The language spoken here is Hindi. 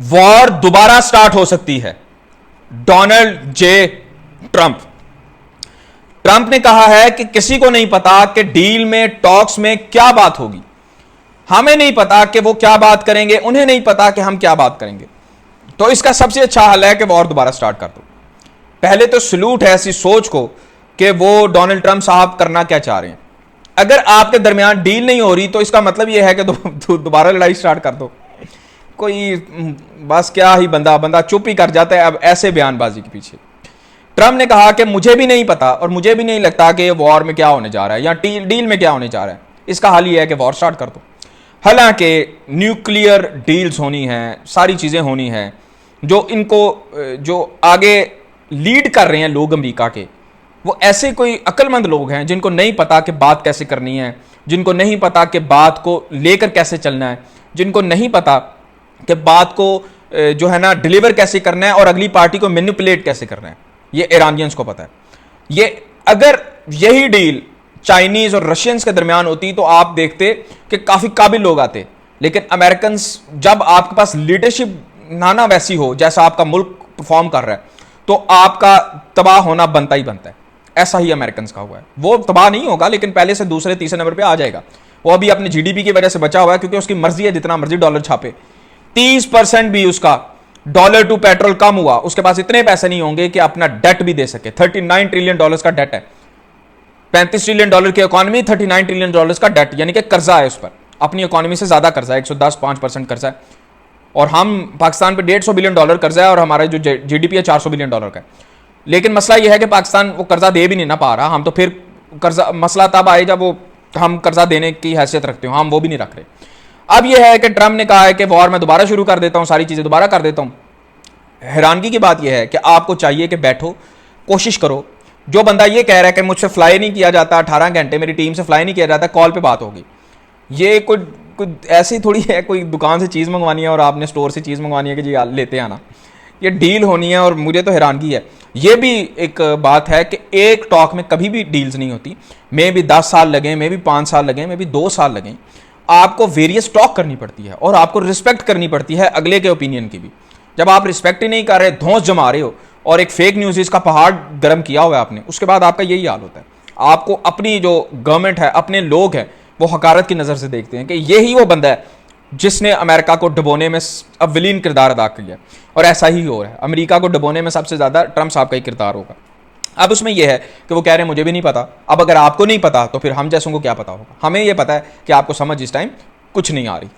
वॉर दोबारा स्टार्ट हो सकती है। डोनाल्ड जे ट्रंप ने कहा है कि किसी को नहीं पता कि डील में, टॉक्स में क्या बात होगी। हमें नहीं पता कि वो क्या बात करेंगे, उन्हें नहीं पता कि हम क्या बात करेंगे। तो इसका सबसे अच्छा हल है कि वॉर दोबारा स्टार्ट कर दो। पहले तो सलूट है ऐसी सोच को कि वो डोनाल्ड ट्रंप साहब करना क्या चाह रहे हैं। अगर आपके दरमियान डील नहीं हो रही तो इसका मतलब यह है कि दोबारा लड़ाई स्टार्ट कर दो। कोई बस क्या ही बंदा चुप ही कर जाता है अब ऐसे बयानबाजी के पीछे। ट्रंप ने कहा कि मुझे भी नहीं पता और मुझे भी नहीं लगता कि वॉर में क्या होने जा रहा है या डील में क्या होने जा रहा है। इसका हल यह है कि वॉर स्टार्ट कर दो। हालांकि न्यूक्लियर डील्स होनी है, सारी चीज़ें होनी हैं, जो आगे लीड कर रहे हैं लोग अमेरिका के, वो ऐसे कोई अक्लमंद लोग हैं जिनको नहीं पता कि बात कैसे करनी है, जिनको नहीं पता कि बात को लेकर कैसे चलना है, जिनको नहीं पता कि बात को जो है ना डिलीवर कैसे करना है और अगली पार्टी को मैनिपुलेट कैसे करना है। ये ईरानियंस को पता है। ये अगर यही डील चाइनीज और रशियंस के दरमियान होती तो आप देखते कि काफी काबिल लोग आते। लेकिन अमेरिकन, जब आपके पास लीडरशिप नाना वैसी हो जैसा आपका मुल्क परफॉर्म कर रहा है, तो आपका तबाह होना बनता ही बनता है। ऐसा ही अमेरिकन का हुआ है। वो तबाह नहीं होगा लेकिन पहले से दूसरे तीसरे नंबर पे आ जाएगा। वो अभी अपने जीडीपी की वजह से बचा हुआ है क्योंकि उसकी मर्जी है जितना मर्जी डॉलर छापे। 30% भी उसका डॉलर टू पेट्रोल कम हुआ, उसके पास इतने पैसे नहीं होंगे कि अपना डेट भी दे सके। 39 ट्रिलियन डॉलर्स का डेट है। 35 ट्रिलियन डॉलर की इकोनॉमी, 39 ट्रिलियन डॉलर्स का डेट, यानी कि कर्जा है उस पर। अपनी इकोनॉमी से ज्यादा कर्जा है, 110-5% कर्जा है। और हम पाकिस्तान पे 150 बिलियन डॉलर कर्जा है और हमारा जो जीडीपी है 400 बिलियन डॉलर का है। लेकिन मसला यह है कि पाकिस्तान वो कर्जा दे भी नहीं ना पा रहा। हम तो फिर कर्जा, मसला तब आए जब वो हम कर्जा देने की हैसियत रखते हो, हम वो भी नहीं रख रहे। अब यह है कि ट्रंप ने कहा है कि वॉर मैं दोबारा शुरू कर देता हूं, सारी चीजें दोबारा कर देता हूं। हैरानगी की बात यह है कि आपको चाहिए कि बैठो, कोशिश करो। जो बंदा ये कह रहा है कि मुझसे फ्लाई नहीं किया जाता, 18 घंटे मेरी टीम से फ्लाई नहीं किया जाता, कॉल पे बात होगी। ये कोई ऐसी थोड़ी है कोई दुकान से चीज़ मंगवानी है और आपने स्टोर से चीज़ मंगवानी है कि जी लेते आना। ये डील होनी है। और मुझे तो हैरानगी है। ये भी एक बात है कि एक टॉक में कभी भी डील्स नहीं होती। मे भी 10 साल लगें, मे भी 5 साल लगें, मे भी 2 साल लगें। आपको वेरियस टॉक करनी पड़ती है और आपको रिस्पेक्ट करनी पड़ती है अगले के ओपिनियन की भी। जब आप रिस्पेक्ट ही नहीं कर रहे, धौंस जमा रहे हो और एक फेक न्यूज़ का पहाड़ गर्म किया हुआ है आपने, उसके बाद आपका यही हाल होता है। आपको अपनी जो गवर्नमेंट है, अपने लोग हैं, वो हकारत की नज़र से देखते हैं कि यही वो बंदा है जिसने अमेरिका को डुबोने में अव्वलीन किरदार अदा किया। और ऐसा ही हो रहा है। अमेरिका को डुबोने में सबसे ज़्यादा ट्रंप साहब का ही किरदार होगा। अब उसमें यह है कि वो कह रहे हैं मुझे भी नहीं पता। अब अगर आपको नहीं पता तो फिर हम जैसों को क्या पता होगा। हमें यह पता है कि आपको समझ इस टाइम कुछ नहीं आ रही।